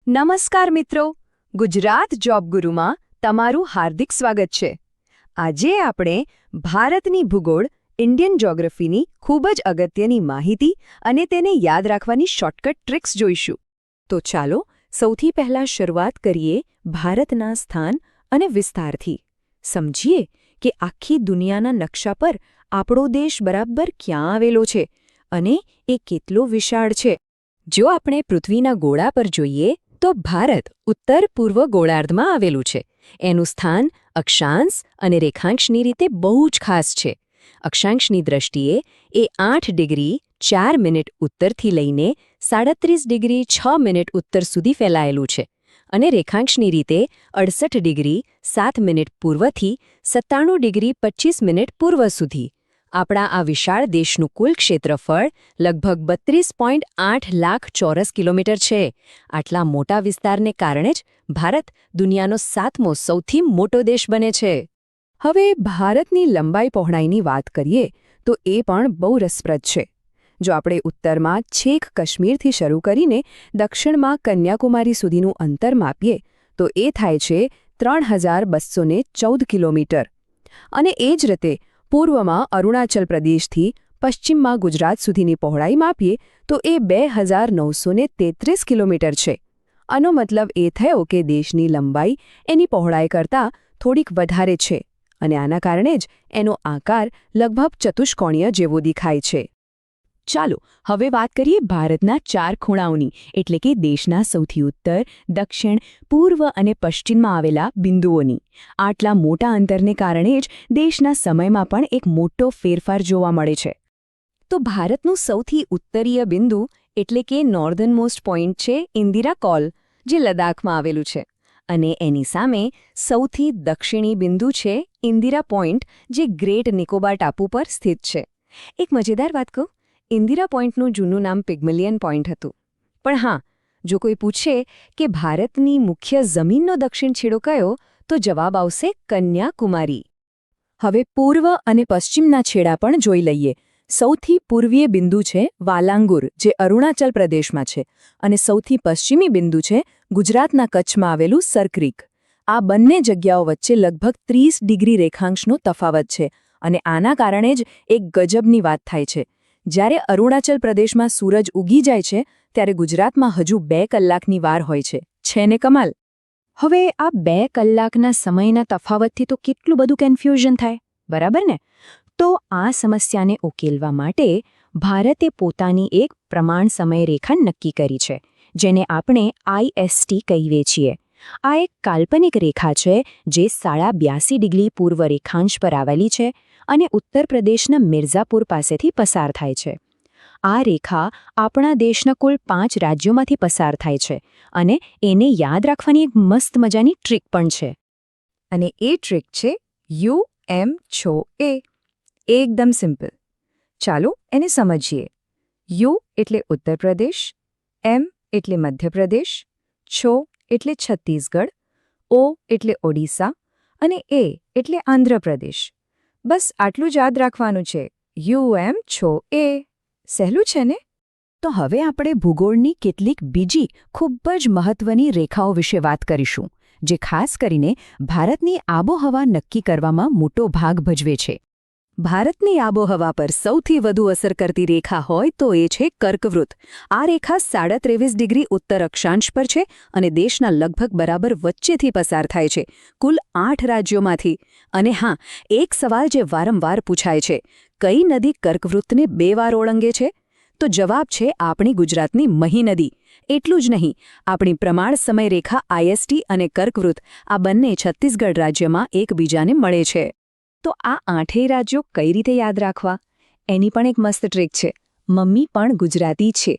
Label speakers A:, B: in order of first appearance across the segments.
A: નમસ્કાર મિત્રો, ગુજરાત જોબ ગુરુમાં તમારું હાર્દિક સ્વાગત છે. આજે આપણે ભારતની ભૂગોળ ઇન્ડિયન જ્યોગ્રાફીની ખૂબ જ અગત્યની માહિતી અને તેને યાદ રાખવાની શોર્ટકટ ટ્રિક્સ જોઈશું. તો ચાલો સૌથી પહેલા શરૂઆત કરીએ ભારતના સ્થાન અને વિસ્તારથી. સમજીએ કે આખી દુનિયાના નકશા પર આપણો દેશ બરાબર ક્યાં આવેલો છે અને એ કેટલો વિશાળ છે. જો આપણે પૃથ્વીના ગોળા પર જોઈએ તો ભારત ઉત્તર પૂર્વ ગોળાર્ધમાં આવેલું છે. એનું સ્થાન અક્ષાંશ અને રેખાંશની રીતે બહુ જ ખાસ છે. અક્ષાંશની દ્રષ્ટિએ એ 8 ડિગ્રી 4 મિનિટ ઉત્તરથી લઈને 37 ડિગ્રી 6 મિનિટ ઉત્તર સુધી ફેલાયેલું છે અને રેખાંશની રીતે 68 ડિગ્રી 7 મિનિટ પૂર્વથી 97 ડિગ્રી 25 મિનિટ પૂર્વ સુધી. આપણા આ વિશાળ દેશનું કુલ ક્ષેત્રફળ લગભગ 32.8 લાખ ચોરસ કિલોમીટર છે. આટલા મોટા વિસ્તારને કારણે જ ભારત દુનિયાનો 7મો સૌથી મોટો દેશ બને છે. હવે ભારતની લંબાઈ પહોળાઈની વાત કરીએ તો એ પણ બહુ રસપ્રદ છે. જો આપણે ઉત્તરમાં છેક કાશ્મીરથી શરૂ કરીને દક્ષિણમાં કન્યાકુમારી સુધીનું અંતર માપીએ તો એ થાય છે 3214 કિલોમીટર. અને એ જ રીતે પૂર્વમાં અરુણાચલ પ્રદેશથી પશ્ચિમમાં ગુજરાત સુધીની પહોળાઈ માપીએ તો એ 2933 કિલોમીટર છે. આનો મતલબ એ થયો કે દેશની લંબાઈ એની પહોળાઈ કરતાં થોડીક વધારે છે અને આના કારણે જ એનો આકાર લગભગ ચતુષ્કોણીય જેવો દેખાય છે. ચાલો હવે વાત કરીએ ભારતના 4 ખૂણાઓની, એટલે કે દેશના સૌથી ઉત્તર, દક્ષિણ, પૂર્વ અને પશ્ચિમમાં આવેલા બિંદુઓની. આટલા મોટા અંતરને કારણે જ દેશના સમયમાં પણ એક મોટો ફેરફાર જોવા મળે છે. તો ભારતનું સૌથી ઉત્તરીય બિંદુ એટલે કે નોર્ધન મોસ્ટ પોઈન્ટ છે ઇન્દિરા કોલ, જે લદ્દાખમાં આવેલું છે. અને એની સામે સૌથી દક્ષિણી બિંદુ છે ઇન્દિરા પોઈન્ટ, જે ગ્રેટ નિકોબાર ટાપુ પર સ્થિત છે. એક મજેદાર વાત કહું, ઇન્દિરા પોઈન્ટનું જૂનું નામ પિગ્મલિયન પોઈન્ટ હતું. પણ હા, જો કોઈ પૂછે કે ભારતની મુખ્ય જમીનનો દક્ષિણ છેડો કયો, તો જવાબ આવશે કન્યાકુમારી. હવે પૂર્વ અને પશ્ચિમના છેડા પણ જોઈ લઈએ. સૌથી પૂર્વીય બિંદુ છે વાલાંગુર, જે અરુણાચલ પ્રદેશમાં છે, અને સૌથી પશ્ચિમી બિંદુ છે ગુજરાતના કચ્છમાં આવેલું સરક્રીક. આ બંને જગ્યાઓ વચ્ચે લગભગ 30 ડિગ્રી રેખાંશનો તફાવત છે અને આના કારણે જ એક ગજબની વાત થાય છે. જ્યારે અરુણાચલ પ્રદેશમાં સૂરજ ઉગી જાય છે ત્યારે ગુજરાતમાં હજુ 2 કલાકની વાર હોય છે. છે ને કમાલ? હવે આ 2 કલાકના સમયના તફાવતથી તો કેટલું બધું કન્ફ્યુઝન થાય, બરાબર ને? તો આ સમસ્યાને ઉકેલવા માટે ભારતે પોતાની એક પ્રમાણ સમયરેખા નક્કી કરી છે, જેને આપણે IST કહીએ છીએ. આ એક કાલ્પનિક રેખા છે જે 82.5 ડિગ્રી પૂર્વ રેખાંશ પર આવેલી છે અને ઉત્તર પ્રદેશના મિર્ઝાપુર પાસેથી પસાર થાય છે. આ રેખા આપણા દેશના કુલ 5 રાજ્યોમાંથી પસાર થાય છે અને એને યાદ રાખવાની એક મસ્ત મજાની ટ્રીક પણ છે. અને એ ટ્રીક છે UM-CHO-A. એકદમ સિમ્પલ. ચાલો એને સમજીએ. U એટલે ઉત્તર પ્રદેશ, M એટલે મધ્યપ્રદેશ, CHO એટલે છત્તીસગઢ, O એટલે ઓડિશા અને A એટલે આંધ્રપ્રદેશ. બસ આટલું જ યાદ રાખવાનું છે. UM-CHO-A. સહેલું છે ને? તો હવે આપણે ભૂગોળની કેટલીક બીજી ખૂબ જ મહત્વની રેખાઓ વિશે વાત કરીશું, જે ખાસ કરીને ભારતની આબોહવા નક્કી કરવામાં મોટો ભાગ ભજવે છે. ભારતની આબોહવા પર સૌથી વધુ અસર કરતી રેખા હોય તો એ છે કર્કવૃત. આ રેખા 23.5 ડિગ્રી ઉત્તર અક્ષાંશ પર છે અને દેશના લગભગ બરાબર વચ્ચેથી પસાર થાય છે, કુલ 8 રાજ્યોમાંથી. અને હા, એક સવાલ જે વારંવાર પૂછાય છે, કઈ નદી કર્કવૃતને 2 વાર ઓળંગે છે? તો જવાબ છે આપણી ગુજરાતની મહી નદી. એટલું જ નહીં, આપણી પ્રમાણ સમયરેખા IST અને કર્કવૃત આ બંને છત્તીસગઢ રાજ્યમાં એકબીજાને મળે છે. તો આ 8 રાજ્યો કઈ રીતે યાદ રાખવા? એની પણ એક મસ્ત ટ્રીક છે. મમ્મી પણ ગુજરાતી છે.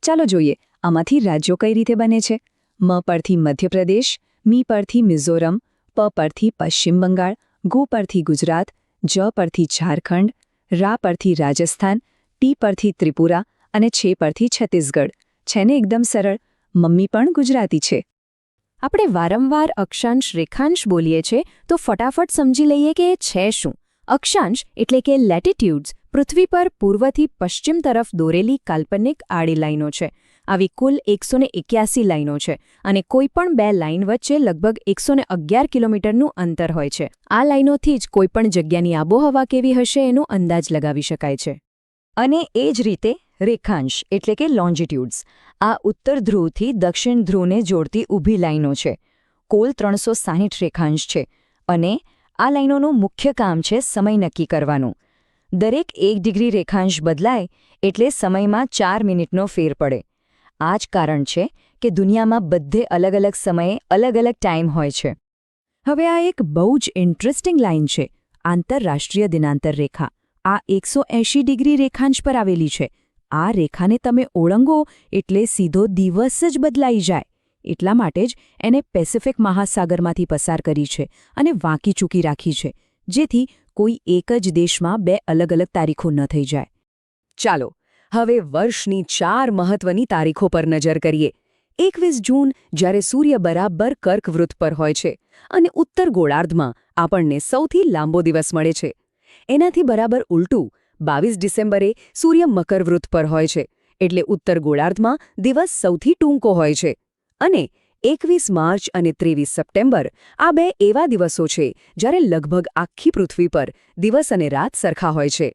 A: ચાલો જોઈએ આમાંથી રાજ્યો કઈ રીતે બને છે. મ પરથી મધ્યપ્રદેશ, મી પરથી મિઝોરમ, પ પરથી પશ્ચિમ બંગાળ, ગુ પરથી ગુજરાત, જ પરથી ઝારખંડ, રા પરથી રાજસ્થાન, ટી પરથી ત્રિપુરા અને છે પરથી છત્તીસગઢ. છે ને એકદમ સરળ? મમ્મી પણ ગુજરાતી છે. આપણે વારંવાર અક્ષાંશ રેખાંશ બોલીએ છીએ, તો ફટાફટ સમજી લઈએ કે એ છે શું. અક્ષાંશ એટલે કે લેટિટ્યુડ્સ પૃથ્વી પર પૂર્વથી પશ્ચિમ તરફ દોરેલી કાલ્પનિક આડી લાઈનો છે.
B: આવી કુલ 181 લાઈનો છે અને કોઈપણ બે લાઈન વચ્ચે લગભગ 111 કિલોમીટરનું અંતર હોય છે. આ લાઈનોથી જ કોઈપણ જગ્યાની આબોહવા કેવી હશે એનો અંદાજ લગાવી શકાય છે. અને એ જ રીતે રેખાંશ એટલે કે લોન્જિટ્યુડ્સ આ ઉત્તર ધ્રુવથી દક્ષિણ ધ્રુવને જોડતી ઊભી લાઈનો છે. કુલ 360 રેખાંશ છે અને આ લાઈનોનું મુખ્ય કામ છે સમય નક્કી કરવાનું. દરેક 1 ડિગ્રી રેખાંશ બદલાય એટલે સમયમાં 4 મિનિટનો ફેર પડે. આ જ કારણ છે કે દુનિયામાં બધે અલગ અલગ સમયે અલગ અલગ ટાઈમ હોય છે.
A: હવે આ એક બહુ જ ઇન્ટરેસ્ટિંગ લાઇન છે, આંતરરાષ્ટ્રીય દિનાંતર રેખા. આ 180 ડિગ્રી રેખાંશ પર આવેલી છે. આ રેખાને તમે ઓળંગો એટલે સીધો દિવસ જ બદલાઈ જાય. એટલા માટે જ એને પેસિફિક મહાસાગરમાંથી પસાર કરી છે અને વાંકી ચૂકી રાખી છે, જેથી કોઈ એક જ દેશમાં બે અલગ અલગ તારીખો ન થઈ જાય. ચાલો હવે વર્ષની 4 મહત્વની તારીખો પર નજર કરીએ. 21 જૂન જ્યારે સૂર્ય બરાબર કર્કવૃત્ત પર હોય છે અને ઉત્તર ગોળાર્ધમાં આપણને સૌથી લાંબો દિવસ મળે છે. એનાથી બરાબર ઉલટું 22 ડિસેમ્બરે સૂર્ય મકરવૃત્ત પર હોય છે, એટલે ઉત્તર ગોળાર્ધમાં દિવસ સૌથી ટૂંકો હોય છે. અને 21 માર્ચ અને 23 સપ્ટેમ્બર આ બે એવા દિવસો છે જ્યારે લગભગ આખી પૃથ્વી પર દિવસ અને રાત સરખા હોય છે.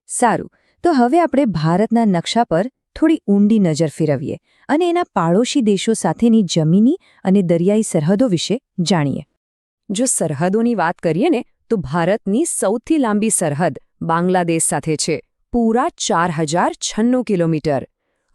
B: સારું, તો હવે આપણે ભારતના નકશા પર થોડી ઊંડી નજર ફેરવીએ અને એના પાડોશી દેશો સાથેની જમીની અને દરિયાઈ સરહદો વિશે જાણીએ.
A: જો સરહદોની વાત કરીએ ને તો ભારતની સૌથી લાંબી સરહદ બાંગ્લાદેશ સાથે છે, પૂરા 4096 કિલોમીટર.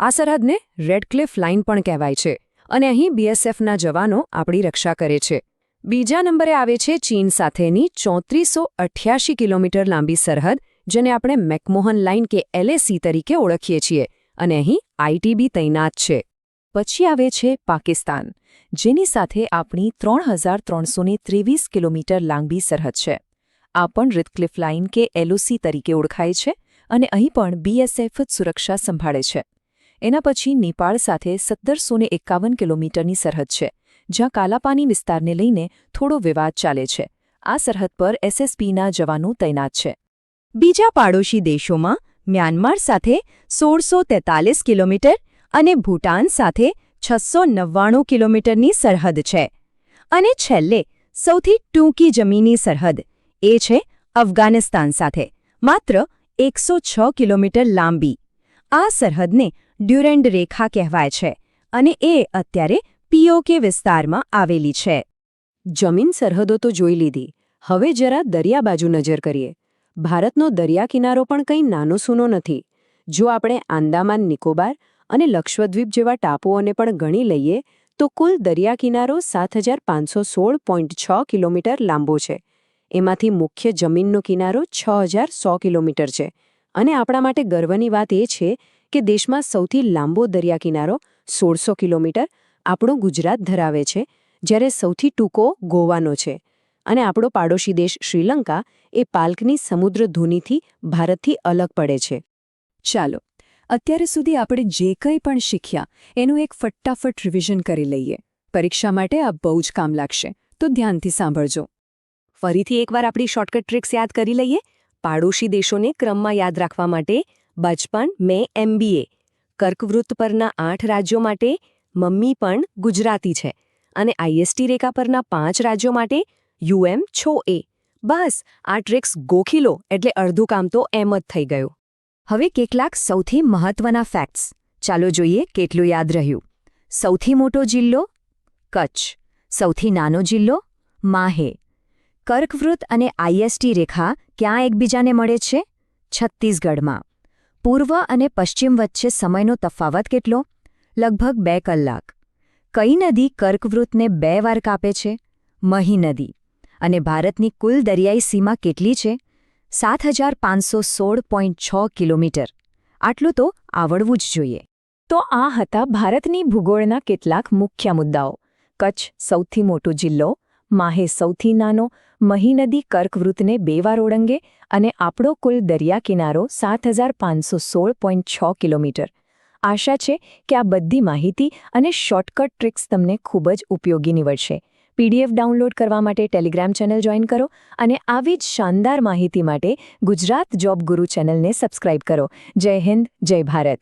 A: આ સરહદને રેડ ક્લિફ લાઇન પણ કહેવાય છે અને અહીં બીએસએફના જવાનો આપણી રક્ષા કરે છે. બીજા નંબરે આવે છે ચીન સાથેની 3488 કિલોમીટર લાંબી સરહદ, જેને આપણે મેકમોહન લાઇન કે એલએસી તરીકે ઓળખીએ છીએ, અને અહીં આઈટીબી તૈનાત છે. પછી આવે છે પાકિસ્તાન, જેની સાથે આપણી 3323 કિલોમીટર લાંબી સરહદ છે. આ પણ રેડક્લિફ લાઇન કે એલઓસી તરીકે ઓળખાય છે અને અહીં પણ બીએસએફ જ સુરક્ષા સંભાળે છે. એના પછી નેપાળ સાથે 1751 કિલોમીટરની સરહદ છે, જ્યાં કાલાપાની વિસ્તારને લઈને થોડો વિવાદ ચાલે છે. આ સરહદ પર એસએસબીના જવાનો તૈનાત છે. બીજા પાડોશી દેશોમાં મ્યાનમાર સાથે 1643 કિલોમીટર અને ભૂટાન સાથે 699 કિલોમીટરની સરહદ છે. અને છેલ્લે સૌથી ટૂંકી જમીની સરહદ એ છે અફઘાનિસ્તાન સાથે, માત્ર 106 કિલોમીટર લાંબી. આ સરહદને ડ્યુરેન્ડ રેખા કહેવાય છે અને એ અત્યારે પીઓકે વિસ્તારમાં આવેલી છે. જમીન સરહદો તો જોઈ લીધી, હવે જરા દરિયા બાજુ નજર કરીએ. ભારતનો દરિયા કિનારો પણ કંઈ નાનો સૂનો નથી. જો આપણે આંદામાન નિકોબાર અને લક્ષદ્વીપ જેવા ટાપુઓને પણ ગણી લઈએ તો કુલ દરિયા કિનારો 7516.6 કિલોમીટર લાંબો છે. એમાંથી મુખ્ય જમીનનો કિનારો 6100 કિલોમીટર છે. અને આપણા માટે ગર્વની વાત એ છે કે દેશમાં સૌથી લાંબો દરિયા કિનારો 1600 કિલોમીટર આપણું ગુજરાત ધરાવે છે, જ્યારે સૌથી ટૂંકો ગોવાનો છે. અને આપણો પાડોશી દેશ શ્રીલંકા એ પાલ્કની સમુદ્ર ધુનીથી ભારતથી અલગ પડે છે. ચાલો અત્યારે સુધી આપણે જે કંઈ પણ શીખ્યા એનું એક ફટાફટ રિવિઝન કરી લઈએ. પરીક્ષા માટે આ બહુ જ કામ લાગશે, તો ધ્યાનથી સાંભળજો. ફરીથી એકવાર આપણી શોર્ટકટ ટ્રિક્સ યાદ કરી લઈએ. પાડોશી દેશોને ક્રમમાં યાદ રાખવા માટે બચપન મેં MBA, કર્કવૃત્ત પરના 8 રાજ્યો માટે મમ્મી પણ ગુજરાતી છે, અને IST રેખા પરના 5 રાજ્યો માટે UM છો એ. બસ આ ટ્રિક્સ ગોખી લો એટલે અડધું કામ તો એમ જ થઈ ગયું. હવે કેટલાક સૌથી મહત્વના ફેક્ટ્સ ચાલો જોઈએ કેટલું યાદ રહ્યું. સૌથી મોટો જિલ્લો કચ્છ, સૌથી નાનો જિલ્લો માહે. કર્કવૃત્ત અને IST રેખા ક્યાં એકબીજાને મળે છે? છત્તીસગઢમાં. પૂર્વ અને પશ્ચિમ વચ્ચે સમયનો તફાવત કેટલો? લગભગ 2 કલાક. કઈ નદી કર્કવૃત્તને 2 વાર કાપે છે? મહી નદી. અને ભારતની કુલ દરિયાઈ સીમા કેટલી છે? 7516.6 કિલોમીટર. આટલું તો આવડવું જ જોઈએ. તો આ હતા ભારતની ભૂગોળના કેટલાક મુખ્ય મુદ્દાઓ. કચ્છ સૌથી મોટો જિલ્લો, માહે સૌથી નાનો, મહી નદી કર્કવૃત્તને 2 વાર ઓળંગે અને આપણો કુલ દરિયા કિનારો 7516.6 કિલોમીટર. આશા છે કે આ બધી માહિતી અને શોર્ટકટ ટ્રિક્સ તમને ખૂબ જ ઉપયોગી નીવડશે. PDF ડાઉનલોડ કરવા માટે ટેલિગ્રામ ચેનલ જોઈન કરો અને આવી જ શાનદાર માહિતી માટે ગુજરાત જોબ ગુરુ ચેનલને સબસ્ક્રાઇબ કરો. જય હિન્દ, જય ભારત.